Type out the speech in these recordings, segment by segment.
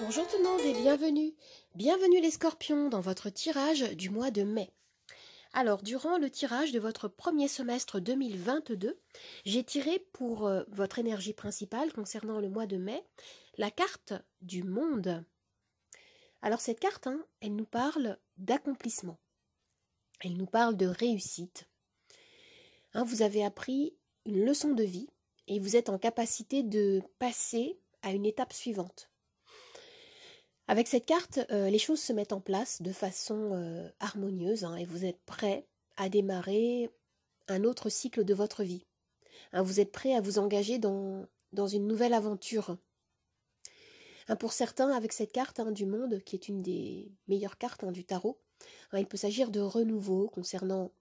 Bonjour tout le monde et bienvenue. Bienvenue les scorpions dans votre tirage du mois de mai. Alors, durant le tirage de votre premier semestre 2022, j'ai tiré pour votre énergie principale concernant le mois de mai, la carte du monde. Alors cette carte, elle nous parle d'accomplissement. Elle nous parle de réussite. Vous avez appris une leçon de vie et vous êtes en capacité de passer à une étape suivante. Avec cette carte, les choses se mettent en place de façon harmonieuse et vous êtes prêt à démarrer un autre cycle de votre vie. Vous êtes prêt à vous engager dans une nouvelle aventure. Pour certains, avec cette carte du monde, qui est une des meilleures cartes du tarot, il peut s'agir de renouveau concernant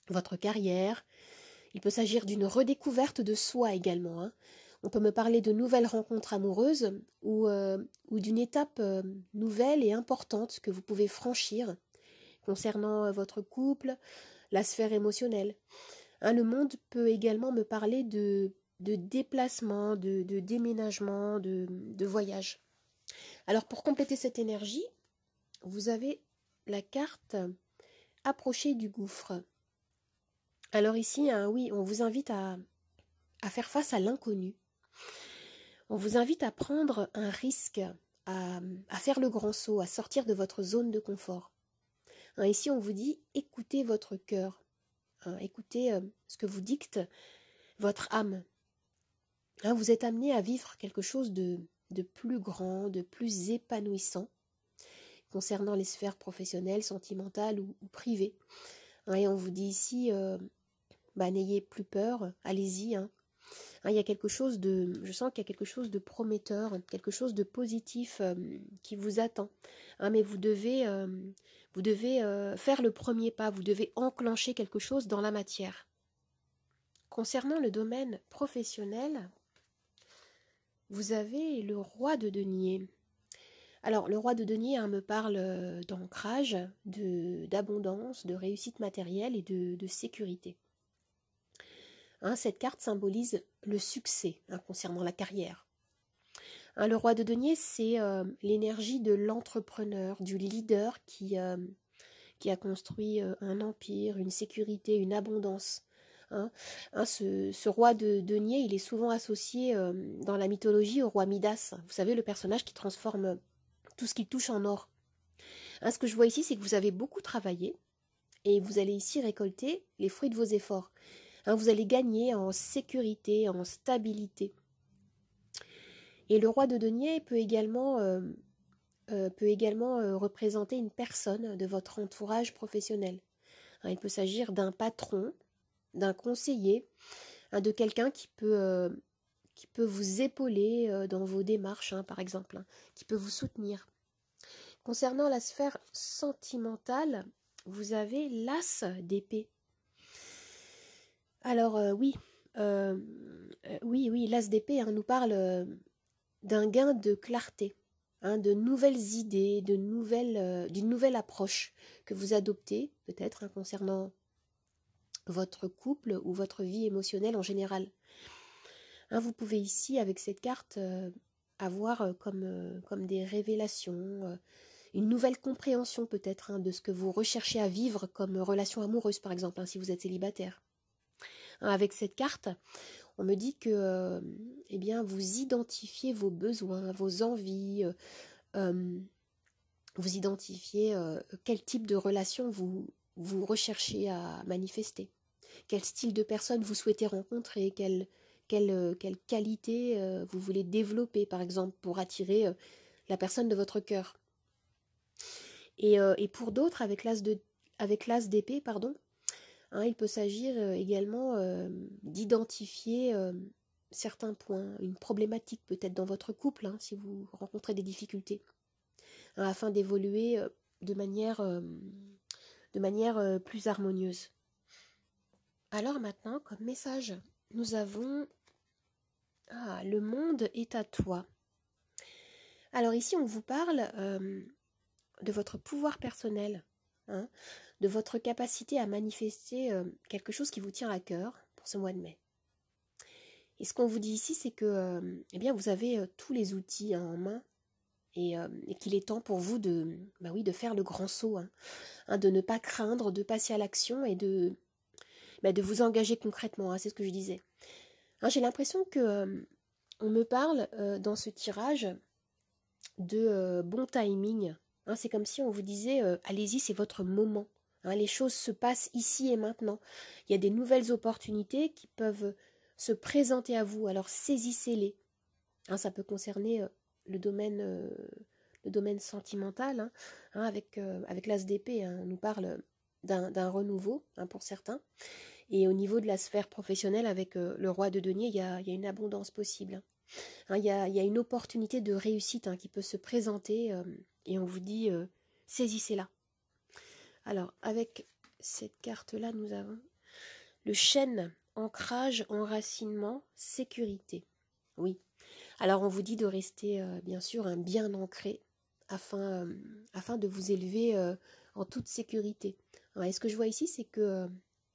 votre carrière. Il peut s'agir d'une redécouverte de soi également. On peut me parler de nouvelles rencontres amoureuses ou d'une étape nouvelle et importante que vous pouvez franchir concernant votre couple, la sphère émotionnelle. Le monde peut également me parler de déplacement, de déménagement, de voyage. Alors pour compléter cette énergie, vous avez la carte approcher du gouffre. Alors ici, oui, on vous invite à faire face à l'inconnu. On vous invite à prendre un risque, à faire le grand saut, à sortir de votre zone de confort. Ici, on vous dit, écoutez votre cœur, écoutez ce que vous dicte votre âme. Vous êtes amené à vivre quelque chose de plus grand, de plus épanouissant, concernant les sphères professionnelles, sentimentales ou privées. Et on vous dit ici, n'ayez plus peur, allez-y. Il y a quelque chose je sens qu'il y a quelque chose de prometteur, quelque chose de positif qui vous attend. Mais vous devez faire le premier pas, vous devez enclencher quelque chose dans la matière. Concernant le domaine professionnel, vous avez le roi de denier. Alors, le roi de denier me parle d'ancrage, d'abondance, de réussite matérielle et de sécurité. Cette carte symbolise le succès concernant la carrière. Le roi de denier, c'est l'énergie de l'entrepreneur, du leader qui a construit un empire, une sécurité, une abondance. Ce roi de denier, il est souvent associé dans la mythologie au roi Midas. Vous savez, le personnage qui transforme tout ce qu'il touche en or. Ce que je vois ici, c'est que vous avez beaucoup travaillé et vous allez ici récolter les fruits de vos efforts. Vous allez gagner en sécurité, en stabilité. Et le roi de denier peut également représenter une personne de votre entourage professionnel. Il peut s'agir d'un patron, d'un conseiller, de quelqu'un qui peut vous épauler dans vos démarches, par exemple, qui peut vous soutenir. Concernant la sphère sentimentale, vous avez l'as d'épée. Alors oui, l'as d'épée nous parle d'un gain de clarté, de nouvelles idées, d'une nouvelle approche que vous adoptez, peut-être concernant votre couple ou votre vie émotionnelle en général. Vous pouvez ici, avec cette carte, avoir comme des révélations, une nouvelle compréhension peut-être de ce que vous recherchez à vivre comme relation amoureuse, par exemple, si vous êtes célibataire. Avec cette carte, on me dit que vous identifiez vos besoins, vos envies, vous identifiez quel type de relation vous recherchez à manifester, quel style de personne vous souhaitez rencontrer, quelle qualité vous voulez développer, par exemple, pour attirer la personne de votre cœur. Et pour d'autres, avec l'as d'épée, il peut s'agir également d'identifier certains points, une problématique peut-être dans votre couple, si vous rencontrez des difficultés, afin d'évoluer de manière plus harmonieuse. Alors maintenant, comme message, nous avons le monde est à toi. Alors ici, on vous parle de votre pouvoir personnel, de votre capacité à manifester quelque chose qui vous tient à cœur pour ce mois de mai. Et ce qu'on vous dit ici, c'est que vous avez tous les outils en main et qu'il est temps pour vous de, bah oui, de faire le grand saut, de ne pas craindre, de passer à l'action et de vous engager concrètement, c'est ce que je disais. J'ai l'impression que on me parle dans ce tirage de bon timing. C'est comme si on vous disait allez-y, c'est votre moment. Les choses se passent ici et maintenant. Il y a des nouvelles opportunités qui peuvent se présenter à vous, alors saisissez-les. Ça peut concerner le domaine sentimental, avec l'as d'épée. On nous parle d'un renouveau pour certains. Et au niveau de la sphère professionnelle, avec le roi de denier, il y a une abondance possible. Il y a une opportunité de réussite qui peut se présenter et on vous dit saisissez-la. Alors, avec cette carte-là, nous avons le chêne, ancrage, enracinement, sécurité. Oui. Alors, on vous dit de rester, bien sûr, bien ancré afin de vous élever en toute sécurité. Et ce que je vois ici, c'est que,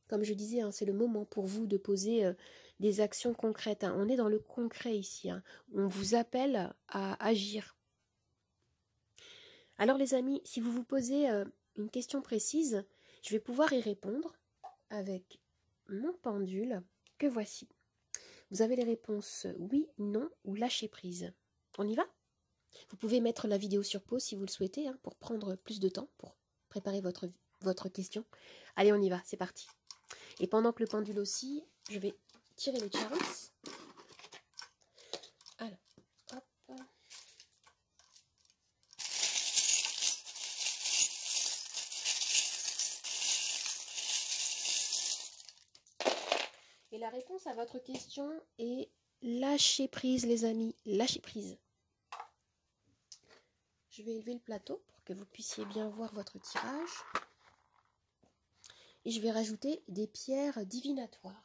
comme je disais, c'est le moment pour vous de poser des actions concrètes. On est dans le concret ici. On vous appelle à agir. Alors, les amis, si vous vous posez une question précise, je vais pouvoir y répondre avec mon pendule que voici. Vous avez les réponses oui, non ou lâcher prise. On y va? Vous pouvez mettre la vidéo sur pause si vous le souhaitez, pour prendre plus de temps, pour préparer votre question. Allez, on y va, c'est parti. Et pendant que le pendule aussi, je vais tirer les charms. Alors, hop. Et la réponse à votre question est lâcher prise, les amis, lâcher prise. Je vais élever le plateau pour que vous puissiez bien voir votre tirage. Et je vais rajouter des pierres divinatoires.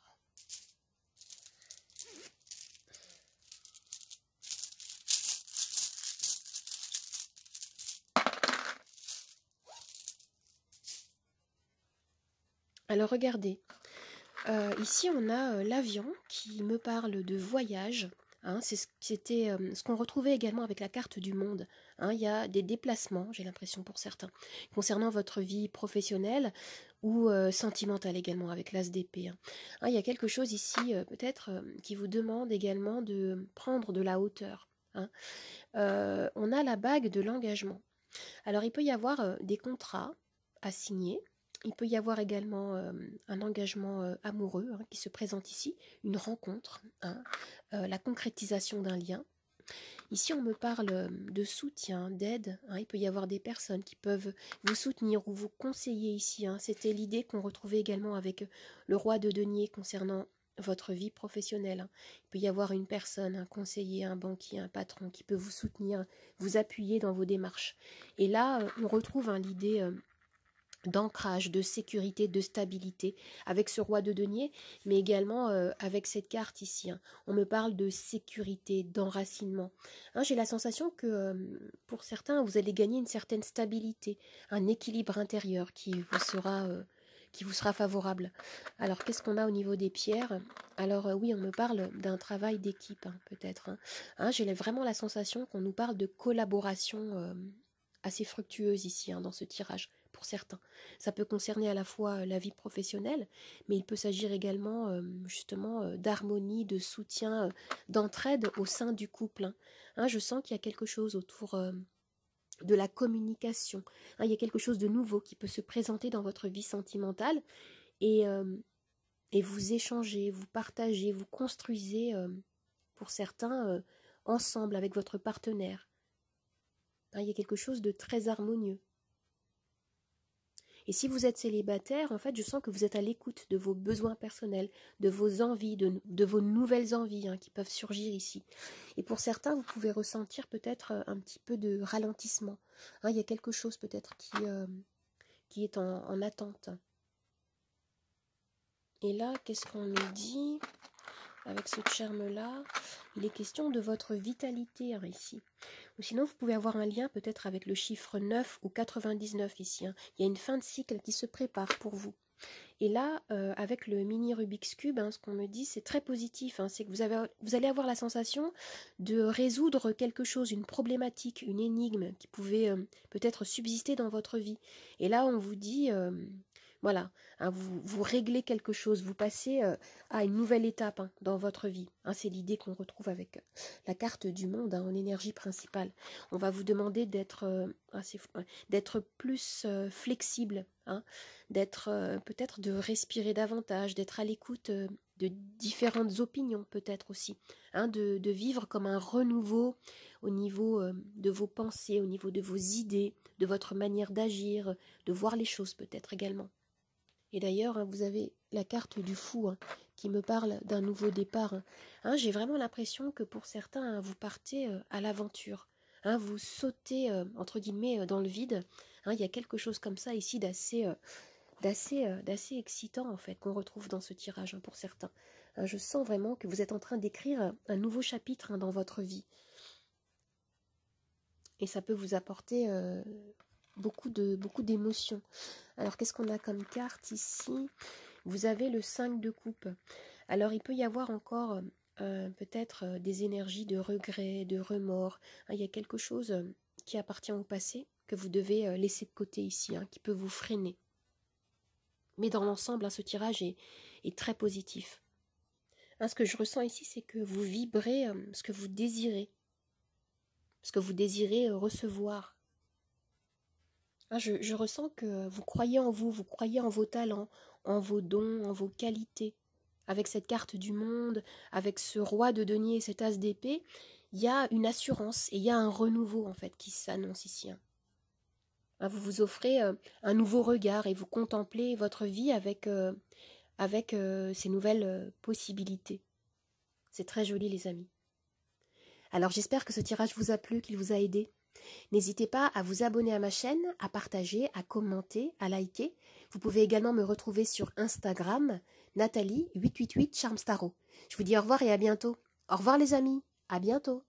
Alors regardez, ici on a l'avion qui me parle de voyage. C'était ce qu'on retrouvait également avec la carte du monde. Il y a des déplacements, j'ai l'impression pour certains, concernant votre vie professionnelle ou sentimentale également avec l'as d'épée. Il y a quelque chose ici peut-être qui vous demande également de prendre de la hauteur. On a la bague de l'engagement. Alors il peut y avoir des contrats à signer. Il peut y avoir également un engagement amoureux qui se présente ici, une rencontre, la concrétisation d'un lien. Ici, on me parle de soutien, d'aide. Il peut y avoir des personnes qui peuvent vous soutenir ou vous conseiller ici. C'était l'idée qu'on retrouvait également avec le roi de denier concernant votre vie professionnelle. Il peut y avoir une personne, un conseiller, un banquier, un patron qui peut vous soutenir, vous appuyer dans vos démarches. Et là, on retrouve l'idée d'ancrage, de sécurité, de stabilité avec ce roi de denier, mais également avec cette carte ici. On me parle de sécurité, d'enracinement. J'ai la sensation que pour certains, vous allez gagner une certaine stabilité, un équilibre intérieur qui vous sera favorable. Alors, qu'est-ce qu'on a au niveau des pierres? Alors, oui, on me parle d'un travail d'équipe, peut-être. J'ai vraiment la sensation qu'on nous parle de collaboration assez fructueuse ici, dans ce tirage. Pour certains. Ça peut concerner à la fois la vie professionnelle, mais il peut s'agir également justement d'harmonie, de soutien, d'entraide au sein du couple. Je sens qu'il y a quelque chose autour de la communication. Il y a quelque chose de nouveau qui peut se présenter dans votre vie sentimentale et vous échangez, vous partagez, vous construisez pour certains ensemble avec votre partenaire. Il y a quelque chose de très harmonieux. Et si vous êtes célibataire, en fait, je sens que vous êtes à l'écoute de vos besoins personnels, de vos envies, de vos nouvelles envies qui peuvent surgir ici. Et pour certains, vous pouvez ressentir peut-être un petit peu de ralentissement. Il y a quelque chose peut-être qui est en attente. Et là, qu'est-ce qu'on nous dit ? Avec ce charme-là, il est question de votre vitalité ici. Ou sinon, vous pouvez avoir un lien peut-être avec le chiffre 9 ou 99 ici. Il y a une fin de cycle qui se prépare pour vous. Et là, avec le mini Rubik's Cube, ce qu'on me dit, c'est très positif. C'est que vous allez avoir la sensation de résoudre quelque chose, une problématique, une énigme qui pouvait peut-être subsister dans votre vie. Et là, on vous dit, voilà, vous réglez quelque chose, vous passez à une nouvelle étape dans votre vie. C'est l'idée qu'on retrouve avec la carte du monde en énergie principale. On va vous demander d'être plus flexible, d'être peut-être de respirer davantage, d'être à l'écoute de différentes opinions peut-être aussi, de vivre comme un renouveau au niveau de vos pensées, au niveau de vos idées, de votre manière d'agir, de voir les choses peut-être également. Et d'ailleurs, vous avez la carte du fou qui me parle d'un nouveau départ. J'ai vraiment l'impression que pour certains, vous partez à l'aventure. Vous sautez, entre guillemets, dans le vide. Il y a quelque chose comme ça ici d'assez excitant, en fait, qu'on retrouve dans ce tirage pour certains. Je sens vraiment que vous êtes en train d'écrire un nouveau chapitre dans votre vie. Et ça peut vous apporter beaucoup d'émotions. Alors, qu'est-ce qu'on a comme carte ici? Vous avez le 5 de coupe. Alors, il peut y avoir encore peut-être des énergies de regret, de remords. Il y a quelque chose qui appartient au passé que vous devez laisser de côté ici, qui peut vous freiner. Mais dans l'ensemble, ce tirage est très positif. Ce que je ressens ici, c'est que vous vibrez ce que vous désirez. Ce que vous désirez recevoir. Je ressens que vous croyez en vous croyez en vos talents, en vos dons, en vos qualités. Avec cette carte du monde, avec ce roi de denier et cet as d'épée, il y a une assurance et il y a un renouveau en fait qui s'annonce ici. Vous vous offrez un nouveau regard et vous contemplez votre vie avec ces nouvelles possibilités. C'est très joli les amis. Alors j'espère que ce tirage vous a plu, qu'il vous a aidé. N'hésitez pas à vous abonner à ma chaîne, à partager, à commenter, à liker. Vous pouvez également me retrouver sur Instagram, Nathalie888 Charmstaro. Je vous dis au revoir et à bientôt. Au revoir les amis, à bientôt.